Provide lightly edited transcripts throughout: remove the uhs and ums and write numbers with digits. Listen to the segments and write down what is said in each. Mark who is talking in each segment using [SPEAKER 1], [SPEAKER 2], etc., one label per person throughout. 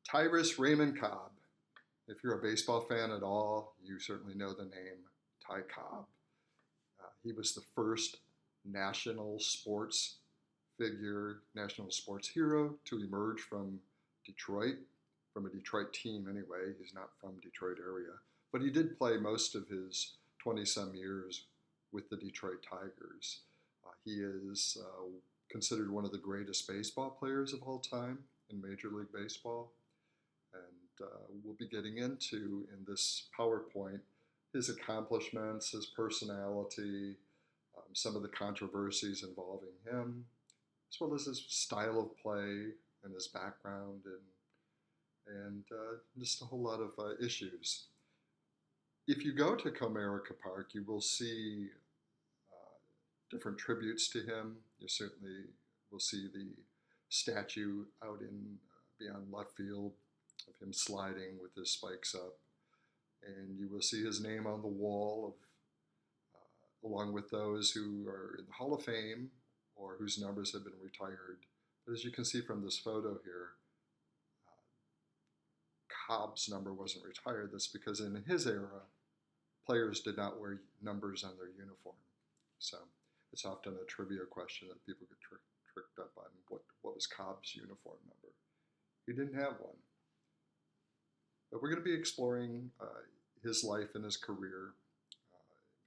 [SPEAKER 1] Tyrus Raymond Cobb. If you're a baseball fan at all, you certainly know the name Ty Cobb. He was the first national sports figure, national sports hero to emerge from Detroit, from a Detroit team anyway. He's not from Detroit area, but he did play most of his 20-some years with the Detroit Tigers. He is considered one of the greatest baseball players of all time in Major League Baseball. And we'll be getting into, in this PowerPoint, his accomplishments, his personality, some of the controversies involving him, as well as his style of play and his background, and just a whole lot of issues. If you go to Comerica Park, you will see different tributes to him. You certainly will see the statue out in beyond left field of him sliding with his spikes up, and you will see his name on the wall of, along with those who are in the Hall of Fame or whose numbers have been retired. But as you can see from this photo here, Cobb's number wasn't retired. That's because in his era, players did not wear numbers on their uniform. So it's often a trivia question that people get tricked up on. What was Cobb's uniform number? He didn't have one. But we're going to be exploring his life and his career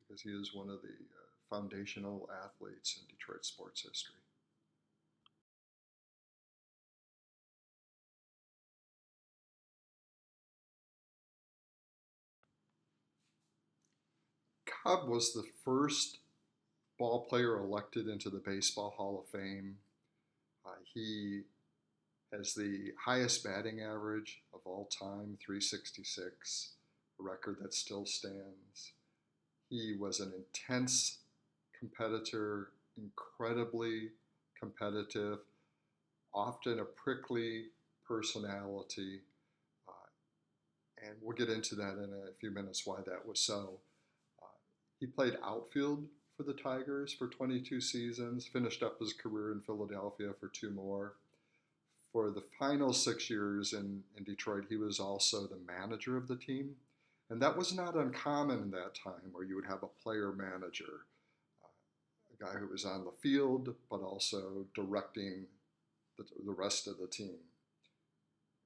[SPEAKER 1] because he is one of the foundational athletes in Detroit sports history. Cobb was the first ball player elected into the Baseball Hall of Fame. He has the highest batting average of all time, 366, a record that still stands. He was an intense competitor, incredibly competitive, often a prickly personality, and we'll get into that in a few minutes why that was so. He played outfield for the Tigers for 22 seasons, finished up his career in Philadelphia for 2 more. For the final 6 years in Detroit, he was also the manager of the team. And that was not uncommon in that time, where you would have a player manager, a guy who was on the field, but also directing the rest of the team.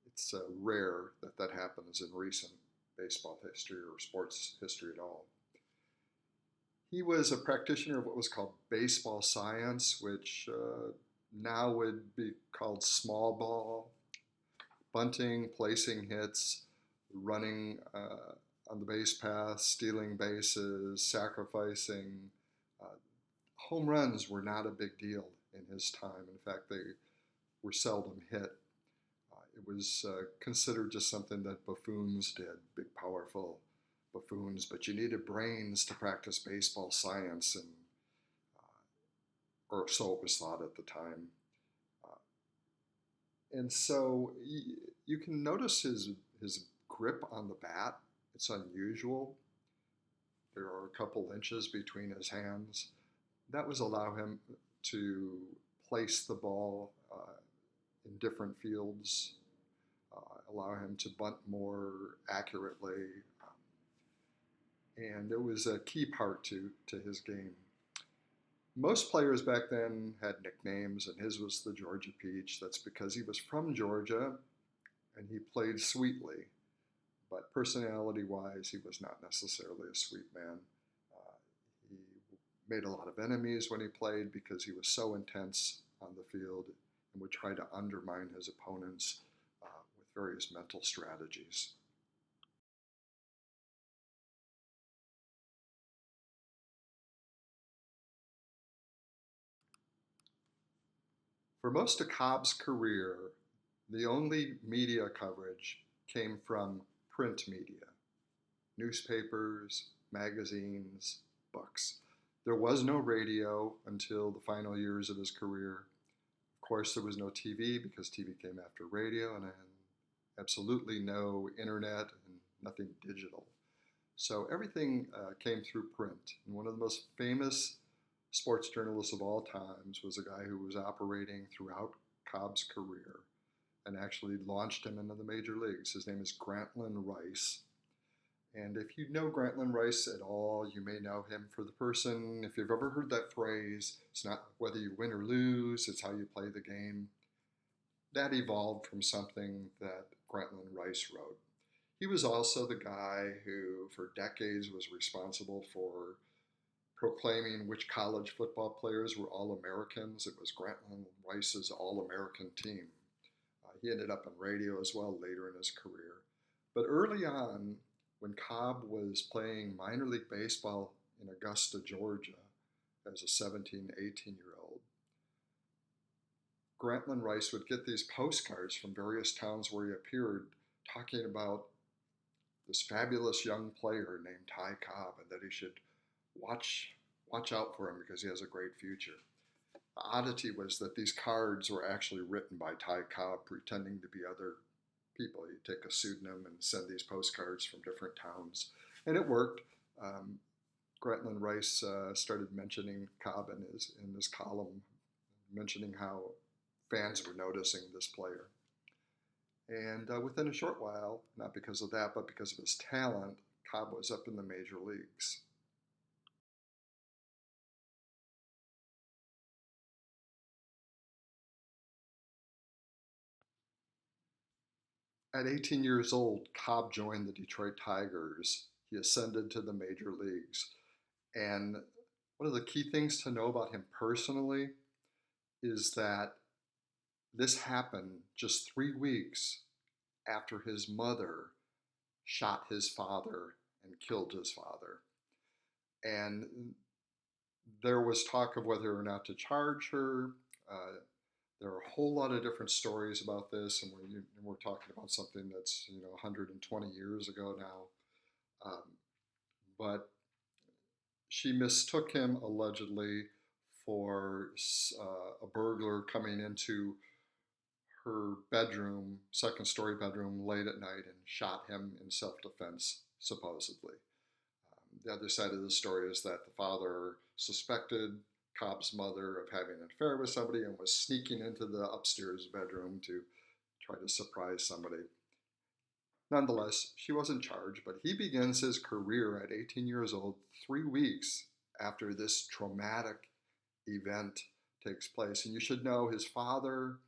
[SPEAKER 1] It's rare that that happens in recent baseball history or sports history at all. He was a practitioner of what was called baseball science, which now would be called small ball, bunting, placing hits, running on the base path, stealing bases, sacrificing. Home runs were not a big deal in his time. In fact, they were seldom hit. It was considered just something that buffoons did, big, powerful buffoons, but you needed brains to practice baseball science, and or so it was thought at the time. And so you can notice his grip on the bat. It's unusual. There are a couple inches between his hands. That was allow him to place the ball in different fields, allow him to bunt more accurately. And it was a key part to his game. Most players back then had nicknames, and his was the Georgia Peach. That's because he was from Georgia and he played sweetly. But personality-wise, he was not necessarily a sweet man. He made a lot of enemies when he played because he was so intense on the field and would try to undermine his opponents with various mental strategies. For most of Cobb's career, the only media coverage came from print media, newspapers, magazines, books. There was no radio until the final years of his career. Of course, there was no TV because TV came after radio, and absolutely no internet and nothing digital. So everything came through print. And one of the most famous sports journalists of all times was a guy who was operating throughout Cobb's career, and actually launched him into the major leagues. His name is Grantland Rice. And if you know Grantland Rice at all, you may know him for the person. If you've ever heard that phrase, it's not whether you win or lose, it's how you play the game. That evolved from something that Grantland Rice wrote. He was also the guy who, for decades, was responsible for proclaiming which college football players were All Americans. It was Grantland Rice's All American team. He ended up on radio as well later in his career. But early on, when Cobb was playing minor league baseball in Augusta, Georgia, as a 17, 18-year-old, Grantland Rice would get these postcards from various towns where he appeared talking about this fabulous young player named Ty Cobb and that he should watch out for him because he has a great future. The oddity was that these cards were actually written by Ty Cobb pretending to be other people. He'd take a pseudonym and send these postcards from different towns. And it worked. Grantland Rice started mentioning Cobb in his column, mentioning how fans were noticing this player. And within a short while, not because of that, but because of his talent, Cobb was up in the major leagues. At 18 years old, Cobb joined the Detroit Tigers. He ascended to the major leagues. And one of the key things to know about him personally is that this happened just 3 weeks after his mother shot his father and killed his father. And there was talk of whether or not to charge her. There are a whole lot of different stories about this, and we're talking about something that's 120 years ago now. But she mistook him allegedly for a burglar coming into her bedroom, second story bedroom, late at night and shot him in self-defense, supposedly. The other side of the story is that the father suspected Cobb's mother of having an affair with somebody and was sneaking into the upstairs bedroom to try to surprise somebody. Nonetheless, she wasn't charged, but he begins his career at 18 years old, 3 weeks after this traumatic event takes place. And you should know his father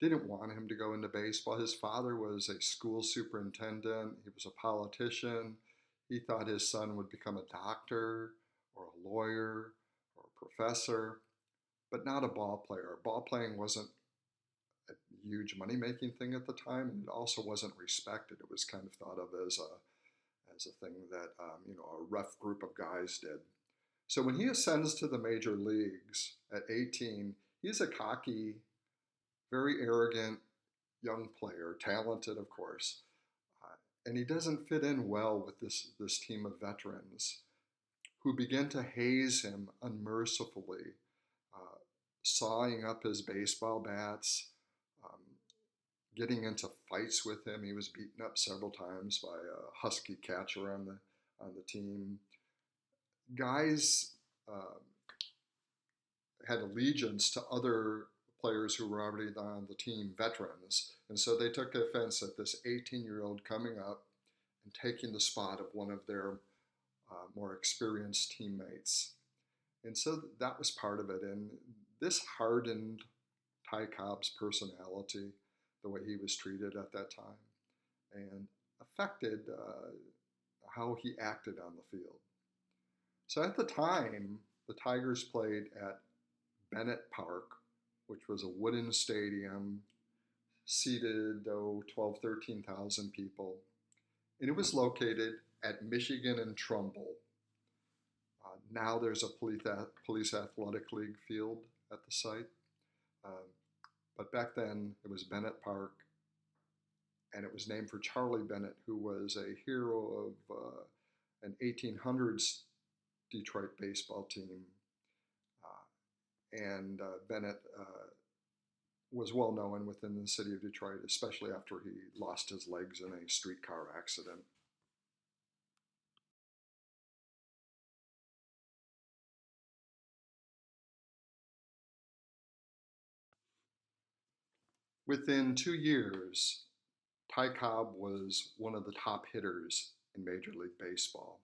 [SPEAKER 1] didn't want him to go into baseball. His father was a school superintendent, he was a politician. He thought his son would become a doctor or a lawyer or a professor, but not a ball player. Ball playing wasn't a huge money-making thing at the time, and it also wasn't respected. It was kind of thought of as a thing that a rough group of guys did. So when he ascends to the major leagues at 18, he's a cocky, very arrogant young player, talented, of course. And he doesn't fit in well with this team of veterans who begin to haze him unmercifully, sawing up his baseball bats, getting into fights with him. He was beaten up several times by a husky catcher on the team. Guys had allegiance to other players who were already on the team, veterans, and so they took offense at this 18-year-old coming up and taking the spot of one of their more experienced teammates. And so that was part of it, and this hardened Ty Cobb's personality, the way he was treated at that time, and affected how he acted on the field. So at the time, the Tigers played at Bennett Park, which was a wooden stadium, seated 12, 13,000 people. And it was located at Michigan and Trumbull. Now there's a police athletic league field at the site. But back then it was Bennett Park, and it was named for Charlie Bennett, who was a hero of an 1800s Detroit baseball team. And Bennett was well known within the city of Detroit, especially after he lost his legs in a streetcar accident. Within 2 years, Ty Cobb was one of the top hitters in Major League Baseball,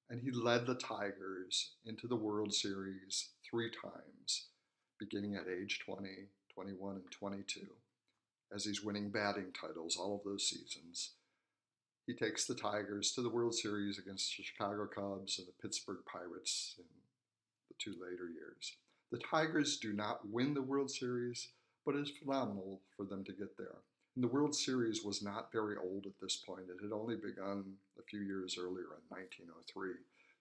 [SPEAKER 1] and he led the Tigers into the World Series 3 times, beginning at age 20, 21, and 22, as he's winning batting titles all of those seasons. He takes the Tigers to the World Series against the Chicago Cubs and the Pittsburgh Pirates in the 2 later years. The Tigers do not win the World Series, but it's phenomenal for them to get there. And the World Series was not very old at this point. It had only begun a few years earlier in 1903.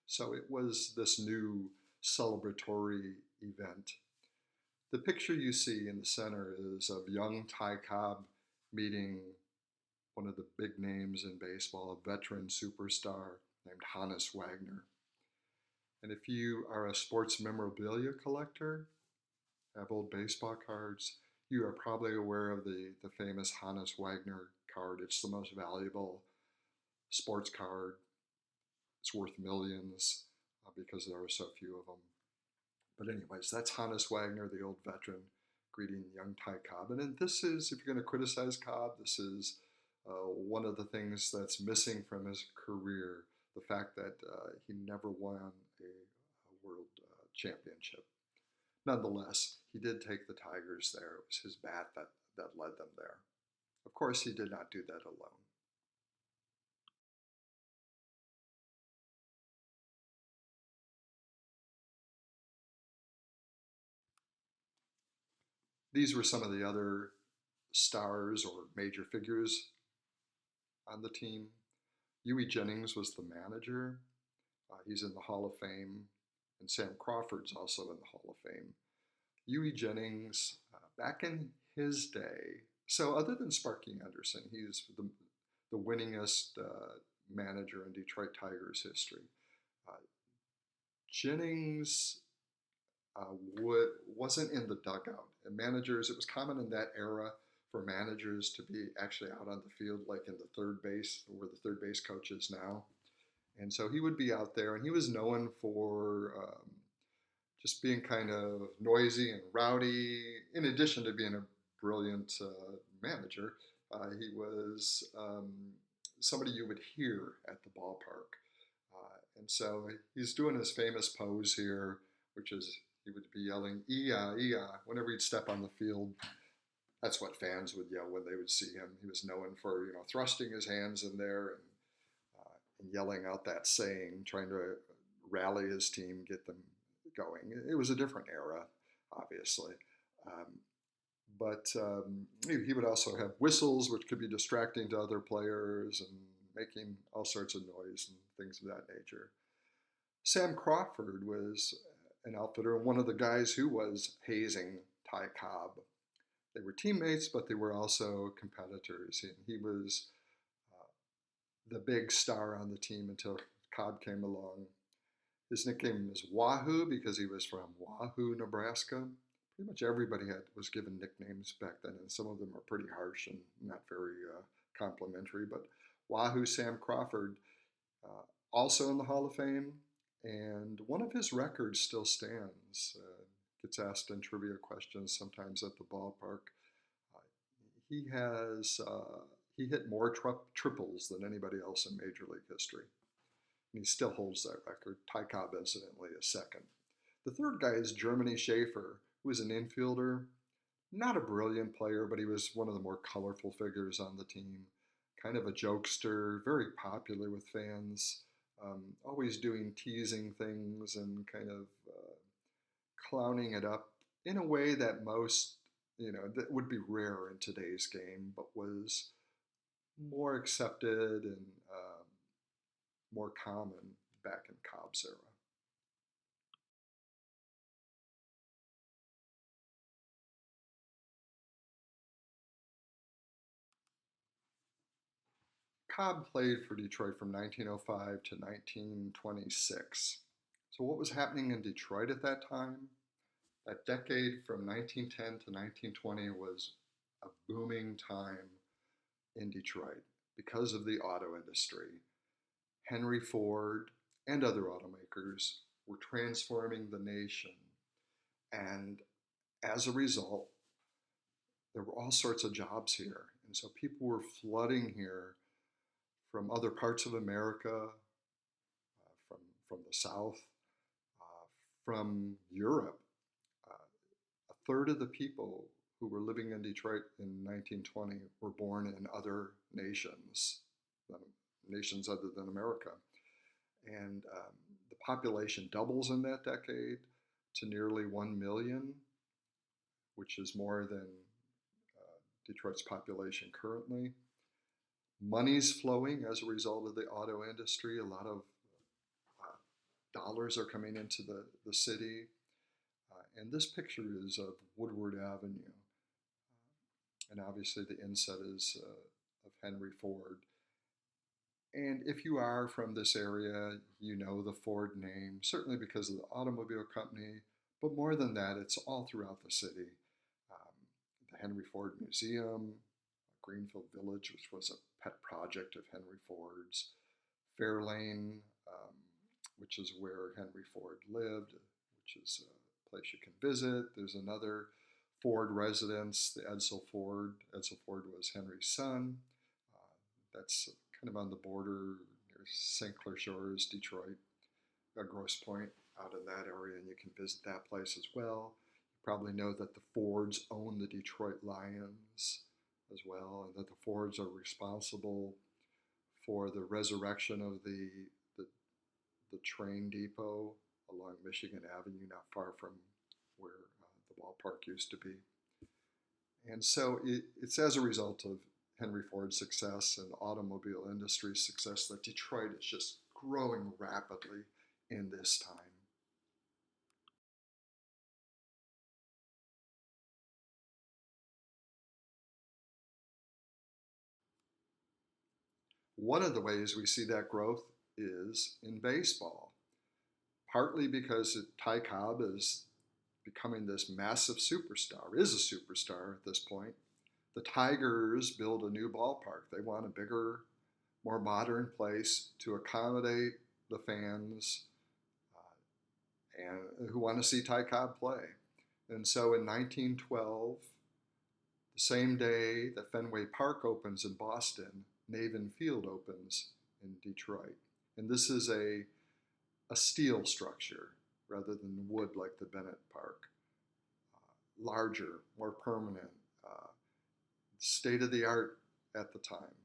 [SPEAKER 1] So it was this new celebratory event. The picture you see in the center is of young Ty Cobb meeting one of the big names in baseball, a veteran superstar named Hannes Wagner. And if you are a sports memorabilia collector, have old baseball cards, you are probably aware of the famous Hannes Wagner card. It's the most valuable sports card. It's worth millions because there are so few of them. But anyways, that's Hannes Wagner, the old veteran, greeting young Ty Cobb. And this is, if you're going to criticize Cobb, this is one of the things that's missing from his career, the fact that he never won a world championship. Nonetheless, he did take the Tigers there. It was his bat that led them there. Of course, he did not do that alone. These were some of the other stars or major figures on the team. Huey Jennings was the manager. He's in the Hall of Fame, and Sam Crawford's also in the Hall of Fame. Huey Jennings, back in his day, so other than Sparky Anderson, he's the winningest manager in Detroit Tigers history. Uh, Jennings wasn't in the dugout. And managers, it was common in that era for managers to be actually out on the field, like in the third base, where the third base coach is now. And so he would be out there, and he was known for just being kind of noisy and rowdy. In addition to being a brilliant manager, he was somebody you would hear at the ballpark. And so he's doing his famous pose here, which is he would be yelling "Ia, Ia" whenever he'd step on the field. That's what fans would yell when they would see him. He was known for thrusting his hands in there and yelling out that saying, trying to rally his team, get them going. It was a different era, obviously. But he would also have whistles, which could be distracting to other players and making all sorts of noise and things of that nature. Sam Crawford was an outfitter and one of the guys who was hazing Ty Cobb. They were teammates, but they were also competitors. And he was the big star on the team until Cobb came along. His nickname is Wahoo because he was from Wahoo, Nebraska. Pretty much everybody was given nicknames back then, and some of them are pretty harsh and not very complimentary. But Wahoo Sam Crawford, also in the Hall of Fame, and one of his records still stands. Gets asked in trivia questions sometimes at the ballpark. He hit more triples than anybody else in Major League history. And he still holds that record. Ty Cobb, incidentally, is second. The third guy is Germany Schaefer, who was an infielder. Not a brilliant player, but he was one of the more colorful figures on the team. Kind of a jokester, very popular with fans, always doing teasing things and kind of clowning it up in a way that most, that would be rare in today's game, but was more accepted and more common back in Cobb's era. Cobb played for Detroit from 1905 to 1926. So what was happening in Detroit at that time? That decade from 1910 to 1920 was a booming time in Detroit because of the auto industry. Henry Ford and other automakers were transforming the nation. And as a result, there were all sorts of jobs here. And so people were flooding here from other parts of America, from the South, uh, from Europe. A third of the people who were living in Detroit in 1920 were born in other nations, nations other than America. And the population doubles in that decade to nearly 1 million, which is more than Detroit's population currently. Money's flowing as a result of the auto industry. A lot of dollars are coming into the city. And this picture is of Woodward Avenue. And obviously the inset is of Henry Ford. And if you are from this area, you know the Ford name, certainly because of the automobile company, but more than that, it's all throughout the city. Um, the Henry Ford Museum, Greenfield Village, which was a pet project of Henry Ford's, Fairlane, which is where Henry Ford lived, which is a place you can visit. There's another Ford residence, the Edsel Ford. Edsel Ford was Henry's son. That's kind of on the border near St. Clair Shores, Detroit, Grosse Pointe, out in that area, and you can visit that place as well. You probably know that the Fords own the Detroit Lions as well, and that the Fords are responsible for the resurrection of the train depot along Michigan Avenue, not far from where the ballpark used to be. And so it's as a result of Henry Ford's success and automobile industry's success that Detroit is just growing rapidly in this time. One of the ways we see that growth is in baseball, partly because Ty Cobb is becoming this massive superstar, is a superstar at this point. The Tigers build a new ballpark. They want a bigger, more modern place to accommodate the fans and who want to see Ty Cobb play. And so in 1912, the same day that Fenway Park opens in Boston, Navin Field opens in Detroit. And this is a steel structure rather than wood like the Bennett Park. Larger, more permanent, state of the art at the time.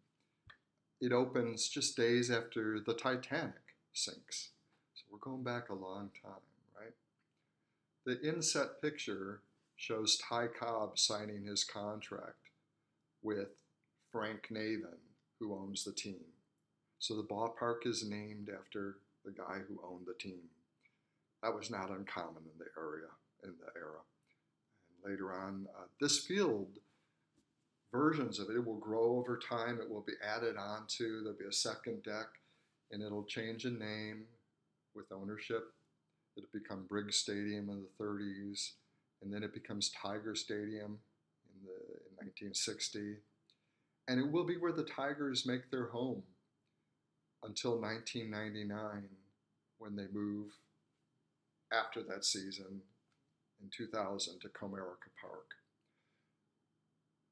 [SPEAKER 1] It opens just days after the Titanic sinks. So we're going back a long time, right? The inset picture shows Ty Cobb signing his contract with Frank Navin, who owns the team. So the ballpark is named after the guy who owned the team. That was not uncommon in the area, in the era. And later on, this field, versions of it will grow over time. It will be added onto. There'll be a second deck, and it'll change in name with ownership. It'll become Briggs Stadium in the 30s, and then it becomes Tiger Stadium in 1960. And it will be where the Tigers make their home until 1999, when they move after that season in 2000 to Comerica Park.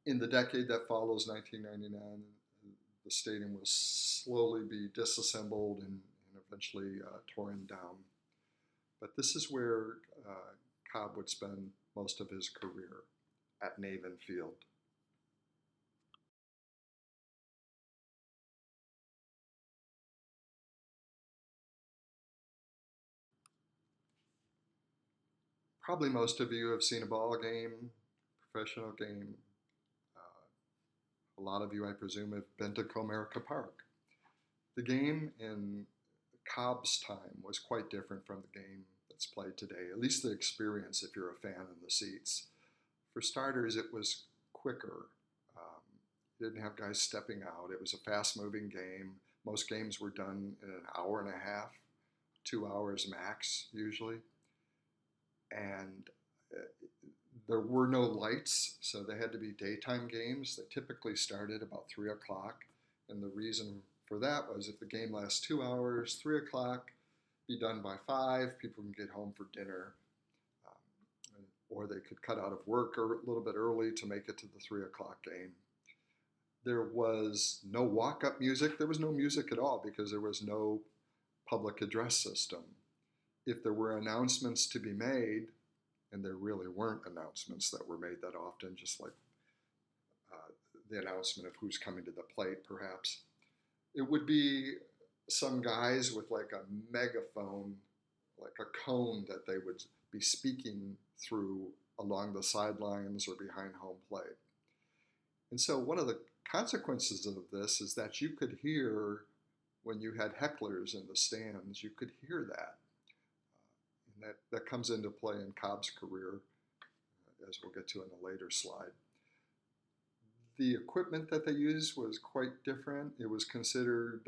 [SPEAKER 1] In the decade that follows 1999, the stadium will slowly be disassembled and eventually torn down. But this is where Cobb would spend most of his career, at Navin Field. Probably most of you have seen a ball game, professional game. A lot of you, I presume, have been to Comerica Park. The game in Cobb's time was quite different from the game that's played today, at least the experience if you're a fan in the seats. For starters, it was quicker. You didn't have guys stepping out. It was a fast-moving game. Most games were done in an hour and a half, 2 hours max, usually. And there were no lights, so they had to be daytime games. They typically started about 3 o'clock. And the reason for that was if the game lasts 2 hours, 3 o'clock, be done by 5, people can get home for dinner. or they could cut out of work a little bit early to make it to the 3 o'clock game. There was no walk-up music. There was no music at all because there was no public address system. If there were announcements to be made, and there really weren't announcements that were made that often, just like the announcement of who's coming to the plate, perhaps, it would be some guys with like a megaphone, like a cone that they would be speaking through along the sidelines or behind home plate. And so one of the consequences of this is that you could hear, when you had hecklers in the stands, you could hear that. And that comes into play in Cobb's career, as we'll get to in a later slide. The equipment that they used was quite different. It was considered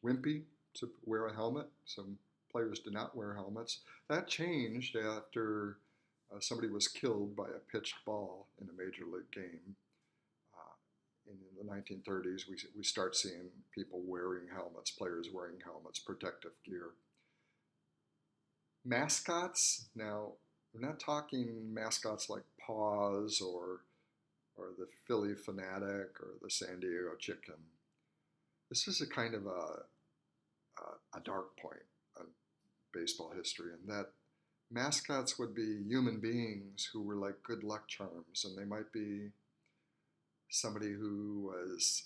[SPEAKER 1] wimpy to wear a helmet. Some players did not wear helmets. That changed after somebody was killed by a pitched ball in a major league game. In the 1930s, we start seeing people wearing helmets, players wearing helmets, protective gear. Mascots, now we're not talking mascots like Paws or the Philly Fanatic or the San Diego Chicken. This is a kind of a dark point in baseball history, in that mascots would be human beings who were like good luck charms, and they might be somebody who was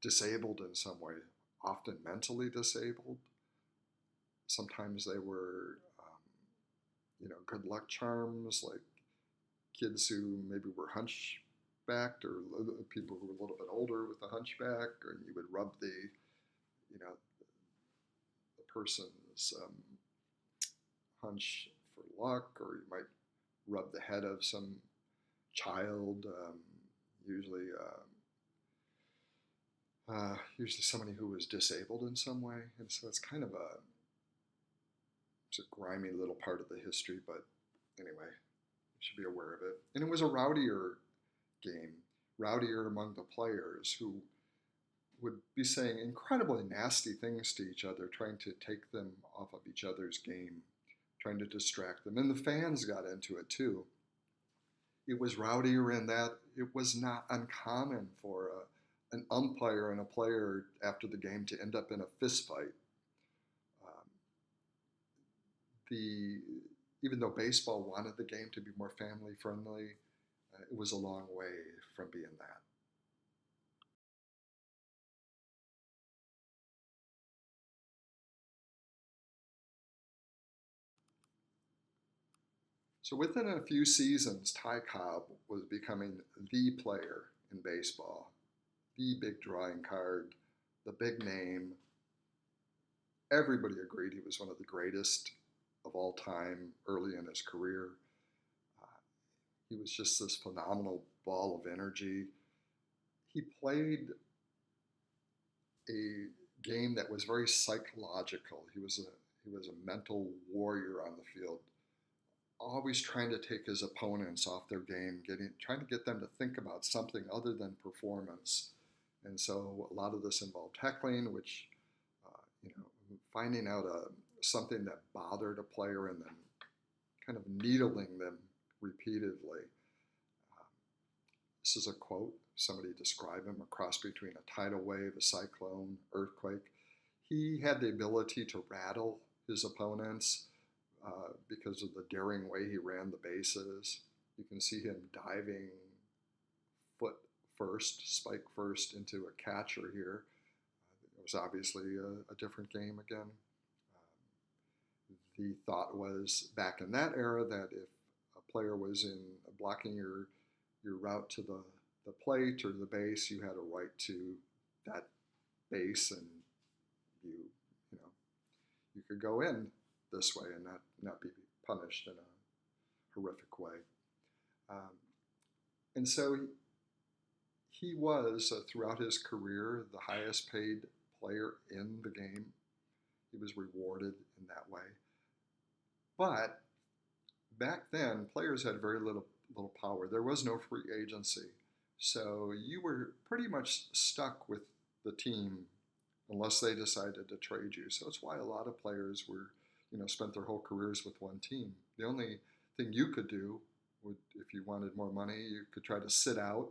[SPEAKER 1] disabled in some way, often mentally disabled. Sometimes they were, good luck charms, like kids who maybe were hunchbacked, or people who were a little bit older with a hunchback, or you would rub the person's hunch for luck, or you might rub the head of some child, usually somebody who was disabled in some way. And so it's kind of it's a grimy little part of the history, but anyway, you should be aware of it. And it was a rowdier game, rowdier among the players, who would be saying incredibly nasty things to each other, trying to take them off of each other's game, trying to distract them. And the fans got into it too. It was rowdier in that it was not uncommon for an umpire and a player after the game to end up in a fist fight. Even though baseball wanted the game to be more family friendly, it was a long way from being that. So within a few seasons, Ty Cobb was becoming the player in baseball, the big drawing card, the big name. Everybody agreed he was one of the greatest of all time early in his career. He was just this phenomenal ball of energy. He played a game that was very psychological. He was a mental warrior on the field, always trying to take his opponents off their game, trying to get them to think about something other than performance. And so a lot of this involved heckling, which, finding out something that bothered a player and then kind of needling them repeatedly. This is a quote. Somebody described him: a cross between a tidal wave, a cyclone, earthquake. He had the ability to rattle his opponents because of the daring way he ran the bases. You can see him diving foot first, spike first, into a catcher here. It was obviously a different game again. The thought was back in that era that if a player was in blocking your route to the plate or the base, you had a right to that base, and you could go in this way and not be punished in a horrific way. And so he was, throughout his career, the highest paid player in the game. He was rewarded in that way. But back then, players had very little power. There was no free agency. So you were pretty much stuck with the team unless they decided to trade you. So that's why a lot of players spent their whole careers with one team. The only thing you could do would, if you wanted more money, you could try to sit out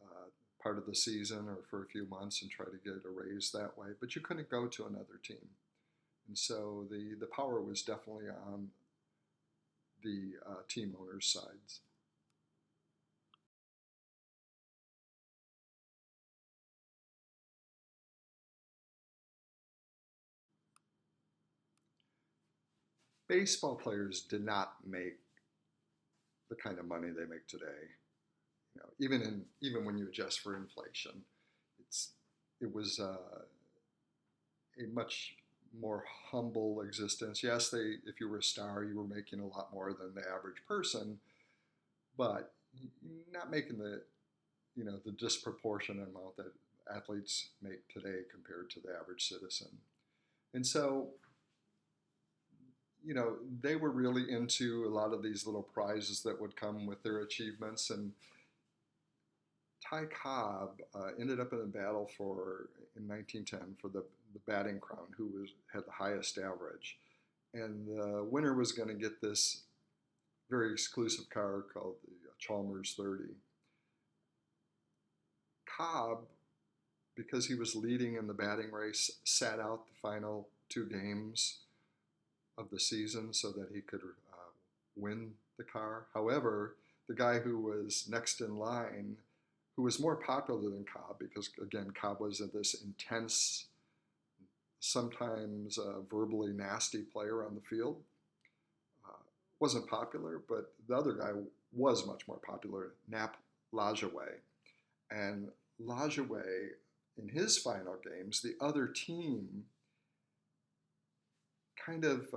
[SPEAKER 1] uh, part of the season or for a few months and try to get a raise that way. But you couldn't go to another team, and so the power was definitely on the team owners' sides. Baseball players did not make the kind of money they make today. Even when you adjust for inflation, it's it was a much more humble existence. Yes, they if you were a star, you were making a lot more than the average person, but not making the disproportionate amount that athletes make today compared to the average citizen. And so they were really into a lot of these little prizes that would come with their achievements. And Ty Cobb ended up in a battle in 1910 for the batting crown, who had the highest average. And the winner was going to get this very exclusive car called the Chalmers 30. Cobb, because he was leading in the batting race, sat out the final two games of the season so that he could win the car. However, the guy who was next in line, who was more popular than Cobb, because again, Cobb was this intense, sometimes verbally nasty player on the field, uh, wasn't popular, but the other guy was much more popular, Nap Lajoie. And Lajoie, in his final games, the other team kind of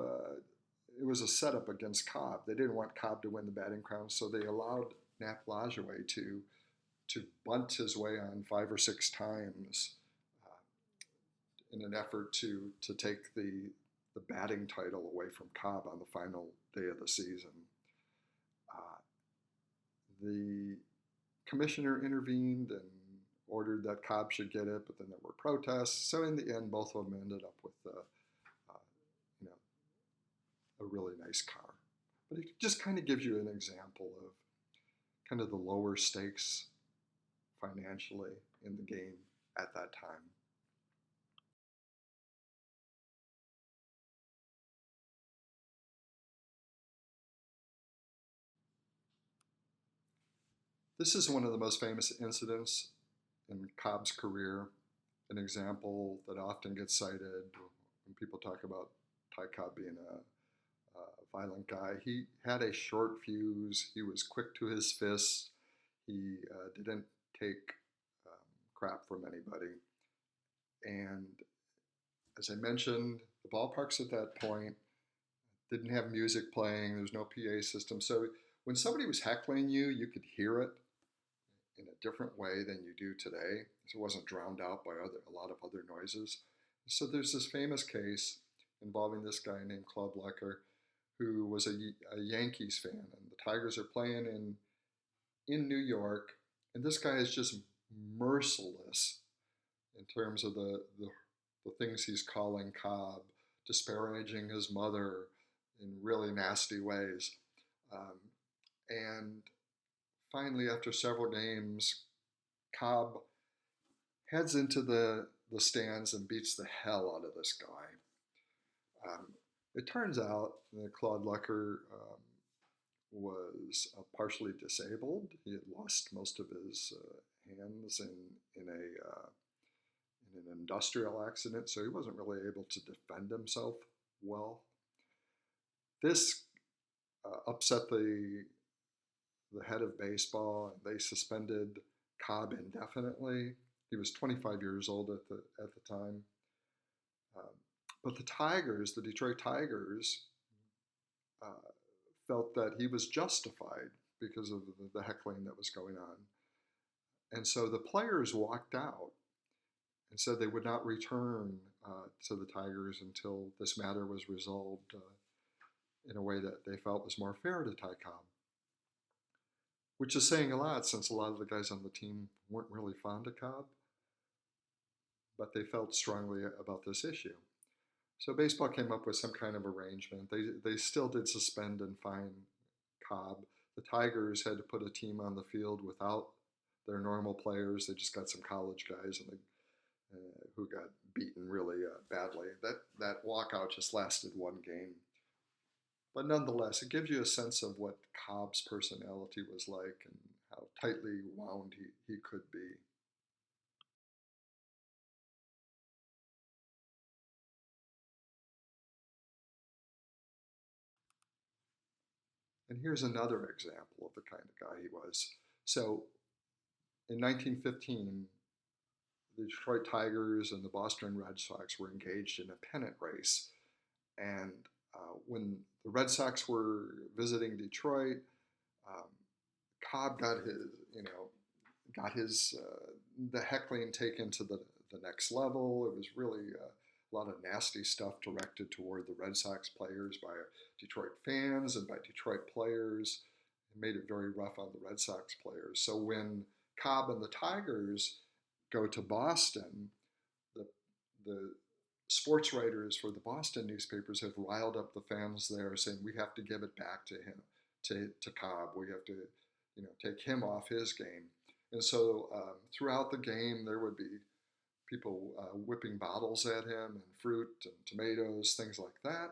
[SPEAKER 1] it was a setup against Cobb. They didn't want Cobb to win the batting crown, so they allowed Nap Lajoie to bunt his way on 5 or 6 times in an effort to take the batting title away from Cobb on the final day of the season. Uh, the commissioner intervened and ordered that Cobb should get it, but then there were protests. So in the end, both of them ended up with you know a really nice car. But it just kind of gives you an example of kind of the lower stakes financially in the game at that time. This is one of the most famous incidents in Cobb's career, an example that often gets cited when people talk about Ty Cobb being a violent guy. He had a short fuse. He was quick to his fists. He didn't take crap from anybody. And as I mentioned, the ballparks at that point didn't have music playing. There's no PA system. So when somebody was heckling you, you could hear it in a different way than you do today. It wasn't drowned out by a lot of other noises. So there's this famous case involving this guy named Claude Lecker, who was a Yankees fan, and the Tigers are playing in New York, and this guy is just merciless in terms of the things he's calling Cobb, disparaging his mother in really nasty ways. Um, and finally, after several games, Cobb heads into the stands and beats the hell out of this guy. It turns out that Claude Lecker was partially disabled. He had lost most of his hands in an industrial accident, so he wasn't really able to defend himself well. This upset the head of baseball, and they suspended Cobb indefinitely. He was 25 years old at the time. Um, but the Tigers, the Detroit Tigers, uh, felt that he was justified because of the heckling that was going on. And so the players walked out and said they would not return to the Tigers until this matter was resolved in a way that they felt was more fair to Ty Cobb, which is saying a lot since a lot of the guys on the team weren't really fond of Cobb, but they felt strongly about this issue. So baseball came up with some kind of arrangement. They still did suspend and fine Cobb. The Tigers had to put a team on the field without their normal players. They just got some college guys who got beaten really badly. That walkout just lasted one game, but nonetheless, it gives you a sense of what Cobb's personality was like and how tightly wound he could be. And here's another example of the kind of guy he was. So in 1915, the Detroit Tigers and the Boston Red Sox were engaged in a pennant race. And when the Red Sox were visiting Detroit, um, Cobb got his the heckling taken to the next level. It was really a lot of nasty stuff directed toward the Red Sox players by Detroit fans and by Detroit players. It made it very rough on the Red Sox players. So when Cobb and the Tigers go to Boston, the the sports writers for the Boston newspapers have riled up the fans there, saying we have to give it back to him, to Cobb. We have to, take him off his game. And so throughout the game, there would be people whipping bottles at him and fruit and tomatoes, things like that.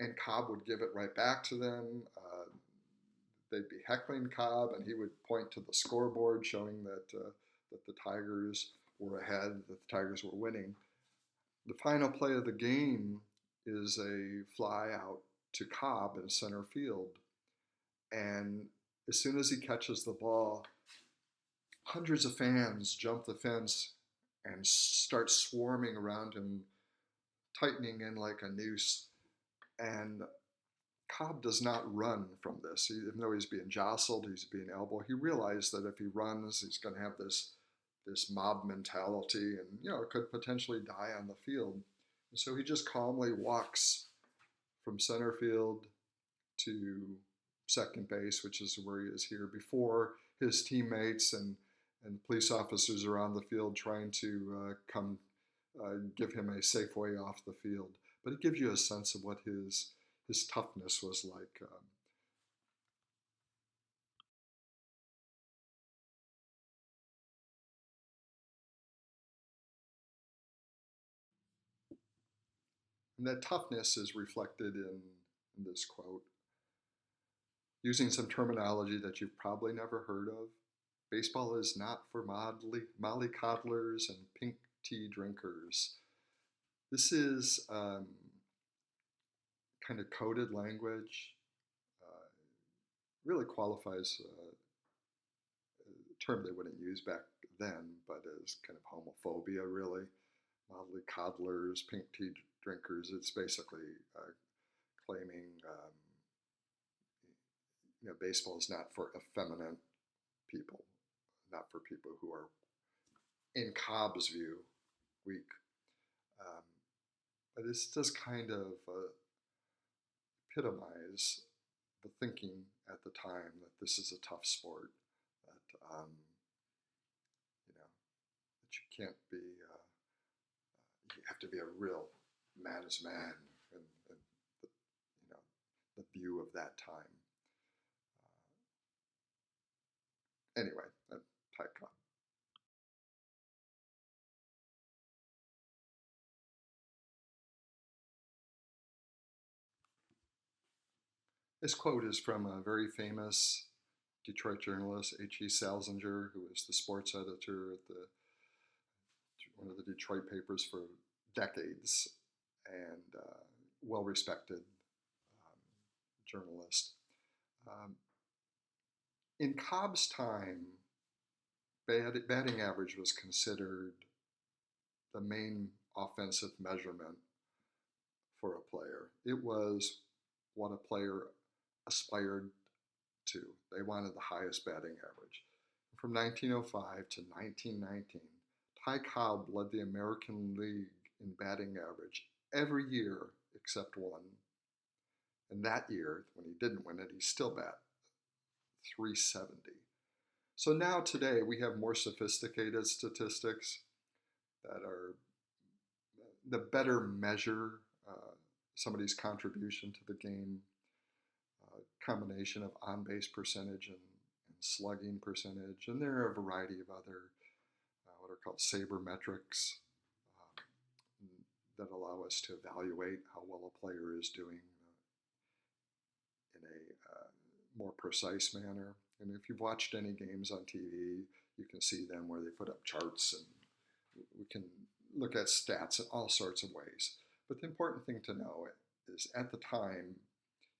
[SPEAKER 1] And Cobb would give it right back to them. They'd be heckling Cobb, and he would point to the scoreboard showing that the Tigers were ahead, that the Tigers were winning. The final play of the game is a fly out to Cobb in center field. And as soon as he catches the ball, hundreds of fans jump the fence and start swarming around him, tightening in like a noose. And Cobb does not run from this. Even though he's being jostled, he's being elbowed, he realized that if he runs, he's going to have this mob mentality and, could potentially die on the field. And so he just calmly walks from center field to second base, which is where he is here, before his teammates and police officers are on the field trying to come give him a safe way off the field. But it gives you a sense of what his toughness was like. And that toughness is reflected in this quote. Using some terminology that you've probably never heard of, baseball is not for mollycoddlers and pink tea drinkers. This is kind of coded language, really qualifies a term they wouldn't use back then, but as kind of homophobia, really. Mollycoddlers, pink tea drinkers, it's basically claiming baseball is not for effeminate people, not for people who are, in Cobb's view, weak. Um, but this does kind of epitomize the thinking at the time that this is a tough sport, that that you can't be, you have to be a real man's man in the, the view of that time. Anyway, Ty Cobb. This quote is from a very famous Detroit journalist, H.E. Salzinger, who was the sports editor at one of the Detroit papers for decades and well respected journalist. Um, in Cobb's time, batting average was considered the main offensive measurement for a player. It was what a player aspired to. They wanted the highest batting average. From 1905 to 1919, Ty Cobb led the American League in batting average every year except one. And that year, when he didn't win it, he still bat 370. So now today we have more sophisticated statistics that are the better measure somebody's contribution to the game, combination of on-base percentage and slugging percentage, and there are a variety of other what are called sabermetrics that allow us to evaluate how well a player is doing in a more precise manner. And if you've watched any games on TV, you can see them where they put up charts, and we can look at stats in all sorts of ways. But the important thing to know is at the time,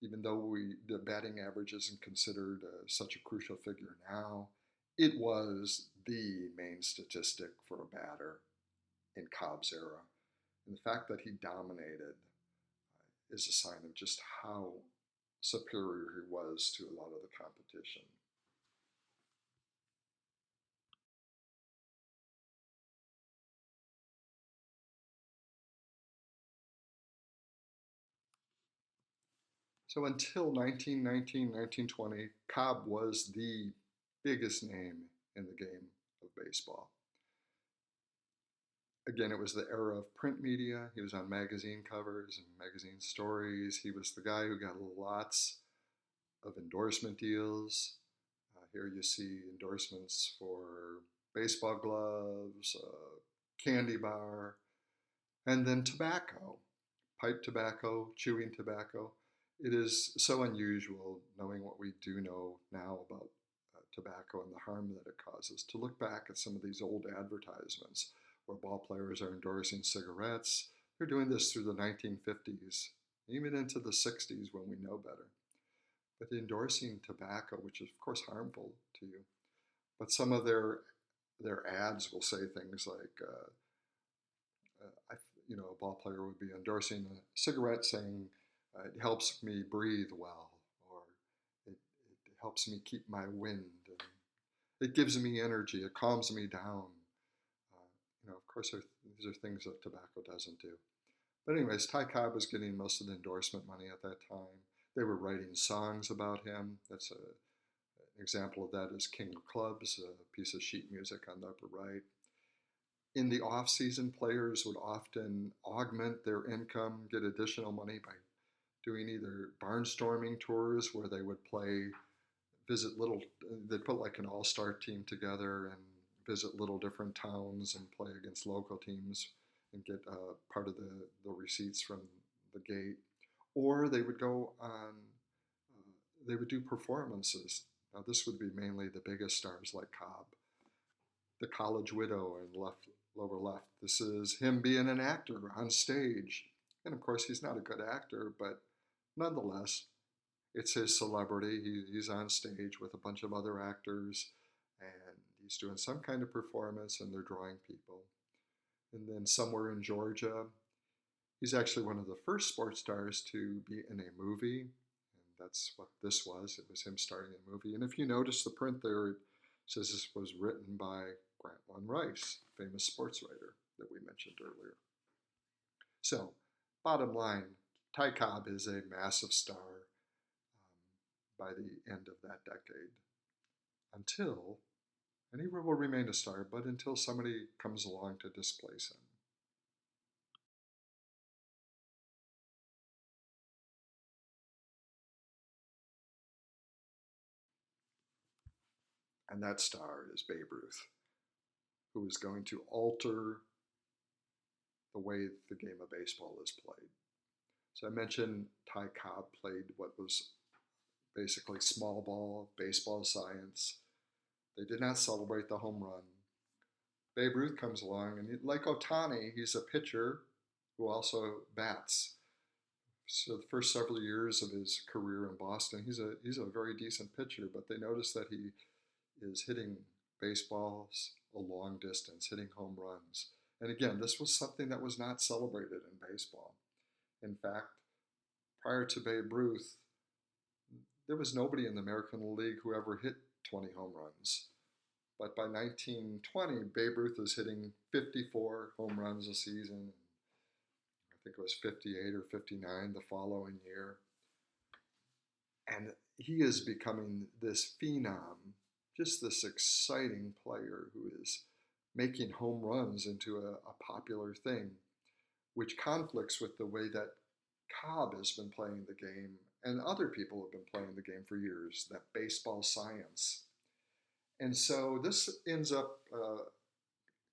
[SPEAKER 1] even though the batting average isn't considered such a crucial figure now, it was the main statistic for a batter in Cobb's era. And the fact that he dominated is a sign of just how superior he was to a lot of the competition. So until 1919, 1920, Cobb was the biggest name in the game of baseball. Again, it was the era of print media. He was on magazine covers and magazine stories. He was the guy who got lots of endorsement deals. Here you see endorsements for baseball gloves, candy bar, and then tobacco, pipe tobacco, chewing tobacco. It is so unusual, knowing what we do know now about tobacco and the harm that it causes, to look back at some of these old advertisements where ball players are endorsing cigarettes. They're doing this through the 1950s, even into the 60s when we know better. But endorsing tobacco, which is of course harmful to you, but some of their ads will say things like, a ball player would be endorsing a cigarette saying, it helps me breathe well, or it helps me keep my wind, and it gives me energy, it calms me down. Of course, these are things that tobacco doesn't do. But anyways, Ty Cobb was getting most of the endorsement money at that time. They were writing songs about him. An example of that is King of Clubs, a piece of sheet music on the upper right. In the off-season, players would often augment their income, get additional money by doing either barnstorming tours where they would they'd put like an all-star team together and visit little different towns and play against local teams and get part of the receipts from the gate. Or they would go on, they would do performances. Now this would be mainly the biggest stars like Cobb. The College Widow in lower left. This is him being an actor on stage. And of course he's not a good actor, but nonetheless, it's his celebrity. He's on stage with a bunch of other actors, and he's doing some kind of performance, and they're drawing people. And then somewhere in Georgia, he's actually one of the first sports stars to be in a movie, and that's what this was. It was him starring in a movie. And if you notice the print there, it says this was written by Grantland Rice, famous sports writer that we mentioned earlier. So, bottom line, Ty Cobb is a massive star by the end of that decade. And he will remain a star, but until somebody comes along to displace him. And that star is Babe Ruth, who is going to alter the way the game of baseball is played. So I mentioned Ty Cobb played what was basically small ball, baseball science. They did not celebrate the home run. Babe Ruth comes along, and like Ohtani, he's a pitcher who also bats. So the first several years of his career in Boston, he's a very decent pitcher, but they notice that he is hitting baseballs a long distance, hitting home runs. And again, this was something that was not celebrated in baseball. In fact, prior to Babe Ruth, there was nobody in the American League who ever hit 20 home runs. But by 1920, Babe Ruth was hitting 54 home runs a season. I think it was 58 or 59 the following year. And he is becoming this phenom, just this exciting player who is making home runs into a popular thing. which conflicts with the way that Cobb has been playing the game and other people have been playing the game for years, that baseball science. And so this ends up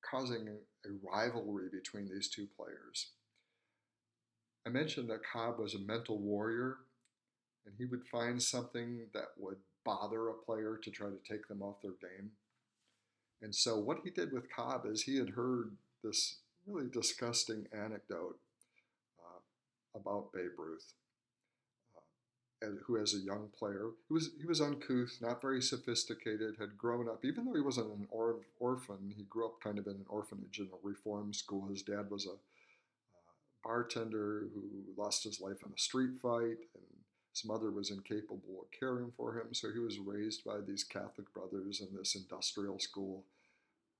[SPEAKER 1] causing a rivalry between these two players. I mentioned that Cobb was a mental warrior, and he would find something that would bother a player to try to take them off their game. And so what he did with Cobb is he had heard this really disgusting anecdote about Babe Ruth, who as a young player, he was uncouth, not very sophisticated, had grown up, even though he wasn't an orphan, he grew up kind of in an orphanage in a reform school. His dad was a bartender who lost his life in a street fight, and his mother was incapable of caring for him, so he was raised by these Catholic brothers in this industrial school.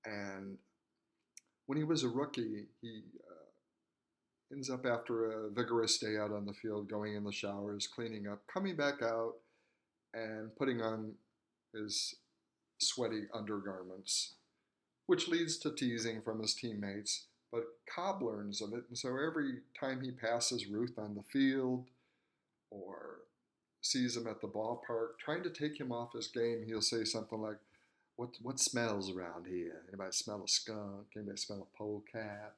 [SPEAKER 1] And when he was a rookie, he ends up, after a vigorous day out on the field, going in the showers, cleaning up, coming back out, and putting on his sweaty undergarments, which leads to teasing from his teammates. But Cobb learns of it, and so every time he passes Ruth on the field or sees him at the ballpark, trying to take him off his game, he'll say something like, what smells around here? Anybody smell a skunk? Anybody smell a polecat?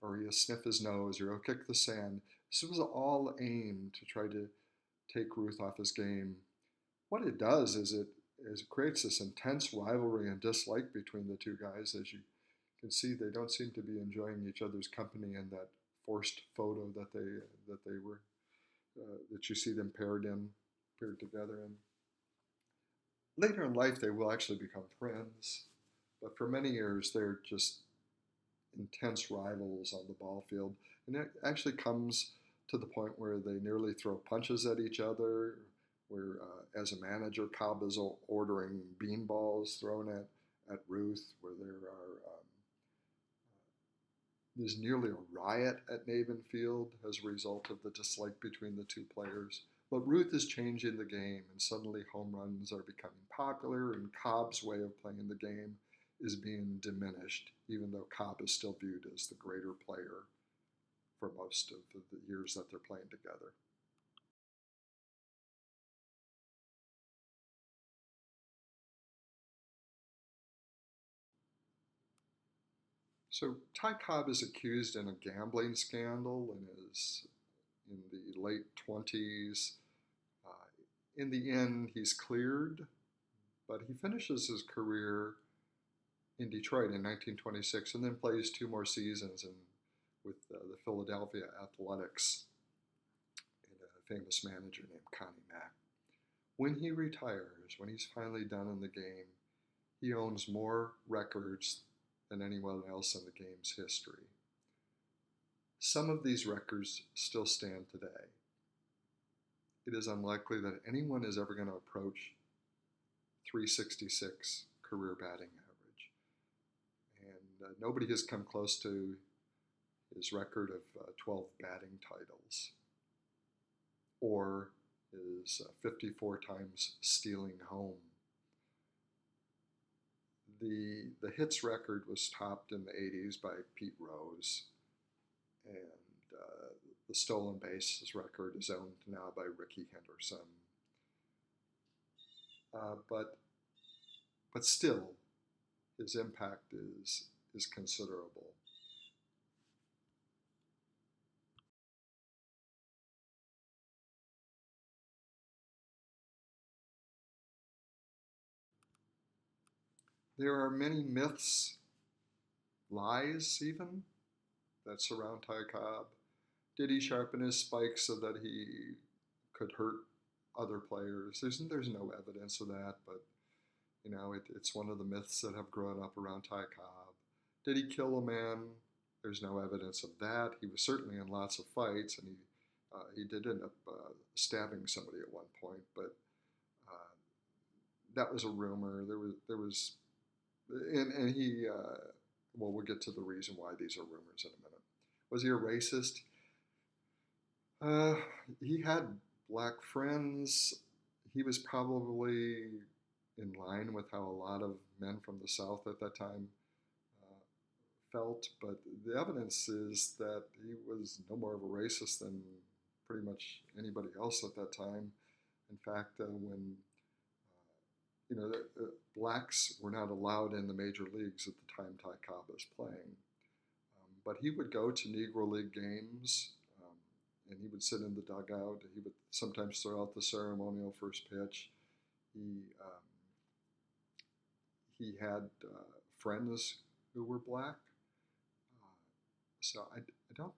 [SPEAKER 1] Or he'll sniff his nose, or he'll kick the sand. This was all aimed to try to take Ruth off his game. What it does is it creates this intense rivalry and dislike between the two guys. As you can see, they don't seem to be enjoying each other's company in that forced photo that they were that you see them paired together in. Later in life, they will actually become friends, but for many years, they're just intense rivals on the ball field. And it actually comes to the point where they nearly throw punches at each other, where as a manager, Cobb is ordering beanballs thrown at Ruth, where there's nearly a riot at Navin Field as a result of the dislike between the two players. But Ruth is changing the game, and suddenly home runs are becoming popular, and Cobb's way of playing the game is being diminished, even though Cobb is still viewed as the greater player for most of the years that they're playing together. So Ty Cobb is accused in a gambling scandal and is in the late 20s. In the end, he's cleared, but he finishes his career in Detroit in 1926 and then plays 2 more seasons with the Philadelphia Athletics and a famous manager named Connie Mack. When he retires, when he's finally done in the game, he owns more records than anyone else in the game's history. Some of these records still stand today. It is unlikely that anyone is ever going to approach 366 career batting average. And nobody has come close to his record of 12 batting titles, or his 54 times stealing home. The hits record was topped in the 80s by Pete Rose, and the stolen bases record is owned now by Rickey Henderson. But still, his impact is considerable. There are many myths, lies even, that surround Ty Cobb. Did he sharpen his spikes so that he could hurt other players? There's no evidence of that, but it's one of the myths that have grown up around Ty Cobb. Did he kill a man? There's no evidence of that. He was certainly in lots of fights, and he did end up stabbing somebody at one point, but that was a rumor. There was, and he. Well, we'll get to the reason why these are rumors in a minute. Was he a racist? He had black friends. He was probably in line with how a lot of men from the South at that time felt, but the evidence is that he was no more of a racist than pretty much anybody else at that time. In fact, when blacks were not allowed in the major leagues at the time Ty Cobb was playing. But he would go to Negro League games, and he would sit in the dugout. He would sometimes throw out the ceremonial first pitch. He had friends who were black. So I don't.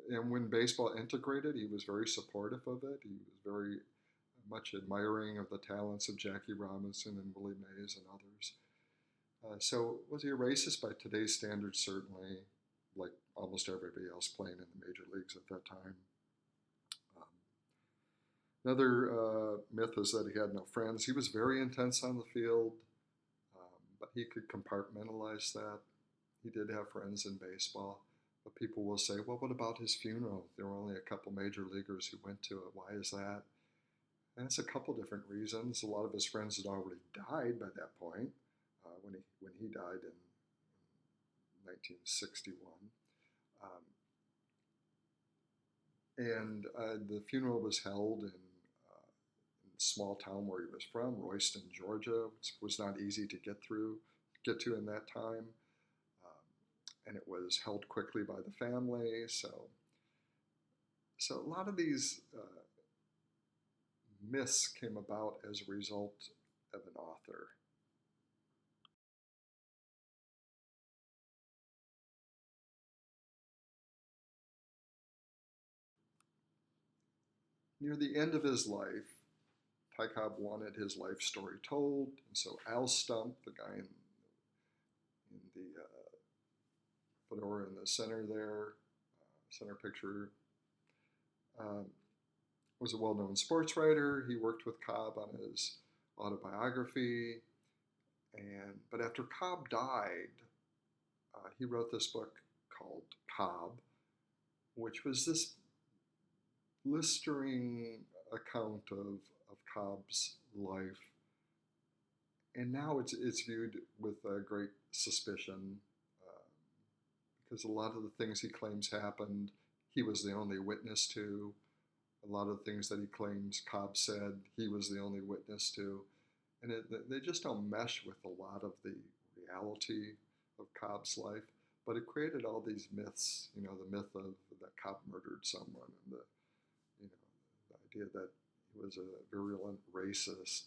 [SPEAKER 1] And when baseball integrated, he was very supportive of it. He was very much admiring of the talents of Jackie Robinson and Willie Mays and others. So was he a racist by today's standards? Certainly, like almost everybody else playing in the major leagues at that time. Another myth is that he had no friends. He was very intense on the field, but he could compartmentalize that. He did have friends in baseball. But people will say, well, what about his funeral? There were only a couple major leaguers who went to it. Why is that? And it's a couple different reasons. A lot of his friends had already died by that point when he died in 1961. And the funeral was held in a small town where he was from, Royston, Georgia, which was not easy to get to in that time. And it was held quickly by the family. So a lot of these myths came about as a result of an author. Near the end of his life, Ty Cobb wanted his life story told, and so Al Stump, the guy in the fedora in the center there, center picture, was a well-known sports writer. He worked with Cobb on his autobiography, but after Cobb died, he wrote this book called Cobb, which was this blistering account of Cobb's life. And now it's viewed with great suspicion because a lot of the things he claims happened, he was the only witness to. A lot of the things that he claims Cobb said, he was the only witness to. And they just don't mesh with a lot of the reality of Cobb's life. But it created all these myths, the myth of that Cobb murdered someone, and the idea that he was a virulent racist.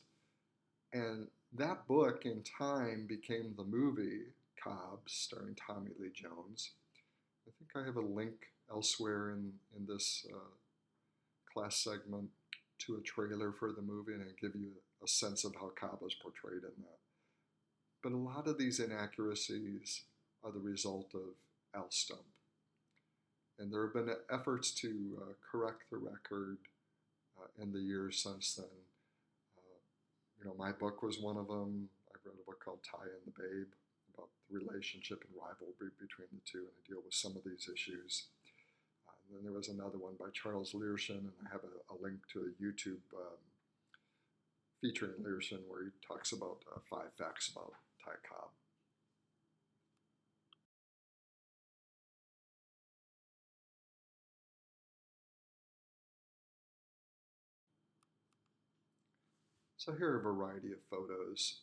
[SPEAKER 1] And that book, in time, became the movie Cobb, starring Tommy Lee Jones. I think I have a link elsewhere in this class segment to a trailer for the movie, and I give you a sense of how Cobb was portrayed in that. But a lot of these inaccuracies are the result of Al Stump. And there have been efforts to correct the record in the years since then. My book was one of them. I wrote a book called Ty and the Babe about the relationship and rivalry between the two, and I deal with some of these issues. And then there was another one by Charles Learson, and I have a link to a YouTube featuring Learson where he talks about 5 facts about Ty Cobb. So here are a variety of photos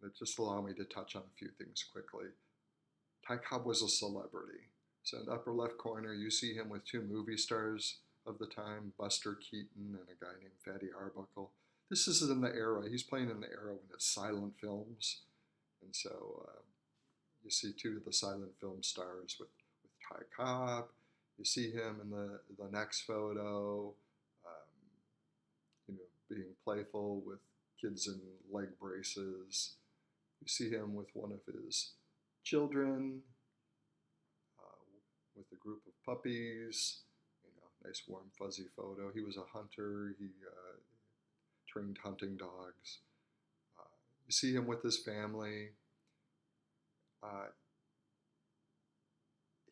[SPEAKER 1] that just allow me to touch on a few things quickly. Ty Cobb was a celebrity. So in the upper left corner, you see him with 2 movie stars of the time, Buster Keaton and a guy named Fatty Arbuckle. This is in the era, he's playing in the era when it's silent films. And so you see 2 of the silent film stars with Ty Cobb. You see him in the next photo, being playful with kids in leg braces. You see him with one of his children, with a group of puppies, nice warm fuzzy photo. He was a hunter. He trained hunting dogs. You see him with his family.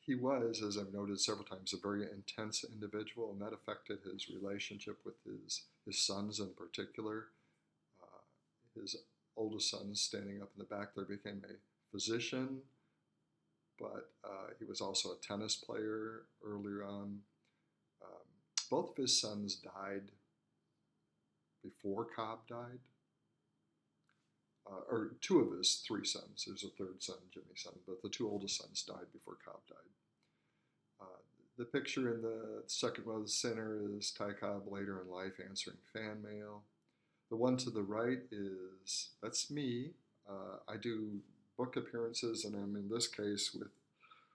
[SPEAKER 1] He was, as I've noted several times, a very intense individual, and that affected his relationship with his sons in particular. His oldest son, standing up in the back there, became a physician, but he was also a tennis player earlier on. Um, Both of his sons died before Cobb died, or two of his three sons. There's a third son, Jimmy's son, but the two oldest sons died before Cobb died. Uh, the picture in the second row of the center is Ty Cobb later in life answering fan mail. The one to the right that's me. I do book appearances, and I'm in this case with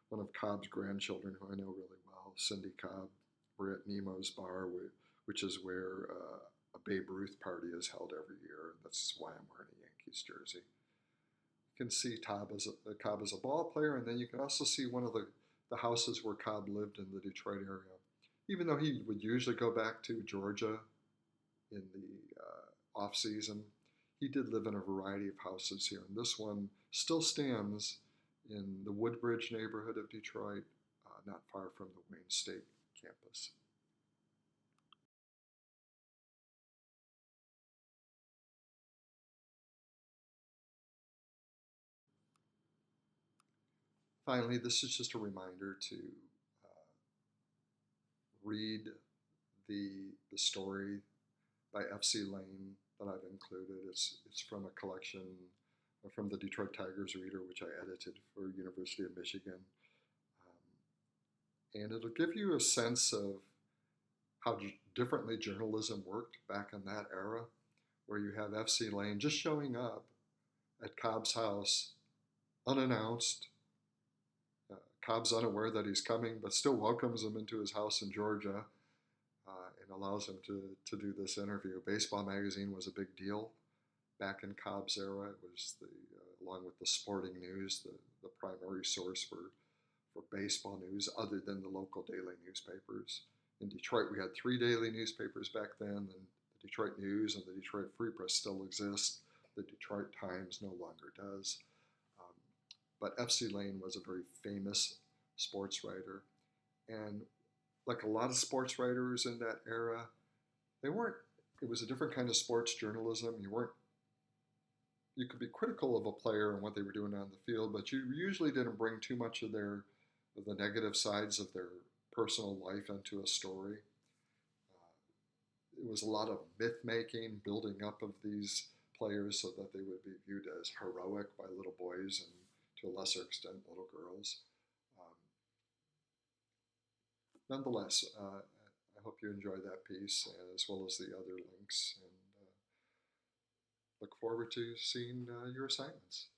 [SPEAKER 1] one of Cobb's grandchildren, who I know really well, Cindy Cobb. We're at Nemo's Bar, which is where a Babe Ruth party is held every year. That's why I'm wearing a Yankees jersey. You can see Cobb as a ball player, and then you can also see one of the houses where Cobb lived in the Detroit area. Even though he would usually go back to Georgia in the off season, he did live in a variety of houses here, and this one still stands in the Woodbridge neighborhood of Detroit, not far from the Wayne State campus. Finally, this is just a reminder to read the story by F.C. Lane that I've included. It's from a collection from the Detroit Tigers Reader, which I edited for University of Michigan. And it'll give you a sense of how differently journalism worked back in that era, where you have F.C. Lane just showing up at Cobb's house unannounced. Cobb's unaware that he's coming, but still welcomes him into his house in Georgia and allows him to do this interview. Baseball Magazine was a big deal back in Cobb's era. It was along with the Sporting News, the primary source for baseball news other than the local daily newspapers. In Detroit, we had 3 daily newspapers back then, and the Detroit News and the Detroit Free Press still exist. The Detroit Times no longer does. But F.C. Lane was a very famous sports writer. And like a lot of sports writers in that era, it was a different kind of sports journalism. You could be critical of a player and what they were doing on the field, but you usually didn't bring too much of the negative sides of their personal life into a story. It was a lot of myth making, building up of these players so that they would be viewed as heroic by little boys and to a lesser extent little girls. Um, Nonetheless, I hope you enjoy that piece as well as the other links, and look forward to seeing your assignments.